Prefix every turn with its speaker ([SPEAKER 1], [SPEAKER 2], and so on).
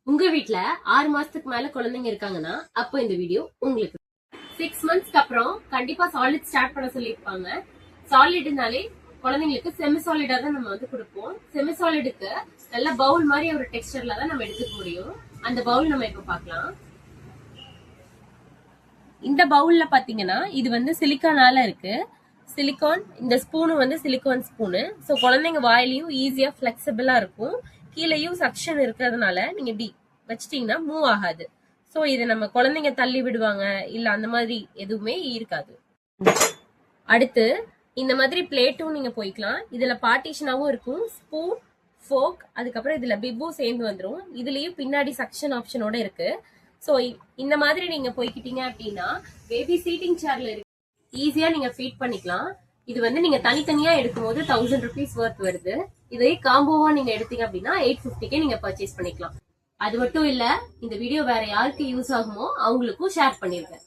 [SPEAKER 1] உங்க வீட்ல 6 மாசத்துக்கு மேல குழந்தைங்க இருக்காங்கன்னா அப்போ இந்த வீடியோ உங்களுக்கு 6 மந்த்ஸ்க்கு அப்புறம் கண்டிப்பா சாலிட் ஸ்டார்ட் பண்ண சொல்லியிருப்பாங்க. சாலிட்னாலே குழந்தைங்களுக்கு செமி சாலிடா தான் நம்ம கொடுப்போம். செமி சாலிடுக்கு நல்ல பவுல் மாதிரி ஒரு டெக்ஸ்டர்ல தான் நம்ம எடுத்துக்க முடியும். அந்த பவுல் நம்ம இப்ப பார்க்கலாம். இந்த பவுல்ல பாத்தீங்கன்னா இது சிலிக்கானால இருக்கு. சிலிக்கான், இந்த ஸ்பூனு சிலிக்கான் ஸ்பூனு. ஸோ குழந்தைங்க வாயிலையும் ஈஸியா பிளெக்சிபிளா இருக்கும். கீழேயும் சக்ஷன் இருக்கிறதுனால நீங்க இப்படி வச்சிட்டீங்கன்னா மூவ் ஆகாது. ஸோ இதை நம்ம குழந்தைங்க தள்ளி விடுவாங்க இல்ல அந்த மாதிரி எதுவுமே இருக்காது. அடுத்து இந்த மாதிரி பிளேட்டும் நீங்க போய்க்கலாம். இதுல பார்ட்டிஷனாவும் இருக்கும். ஸ்பூன், ஃபோக், அதுக்கப்புறம் இதுல பிப்பும் சேர்ந்து வந்துடும். இதுலயும் பின்னாடி சக்ஷன் ஆப்ஷனோட இருக்கு. ஸோ இந்த மாதிரி நீங்க போய்கிட்டீங்க அப்படின்னா பேபி சீட்டிங் சேர்ல இருக்கு. ஈஸியா நீங்க ஃபீட் பண்ணிக்கலாம். இது நீங்க தனித்தனியா எடுக்கும் போது 1000 rupees வர்த் வருது. இதே காம்போவா நீங்க எடுத்தீங்க அப்படின்னா 850 நீங்க பர்ச்சேஸ் பண்ணிக்கலாம். அது மட்டும் இல்ல, இந்த வீடியோ வேற யாருக்கு யூஸ் ஆகுமோ அவங்களுக்கும் ஷேர் பண்ணிருக்கேன்.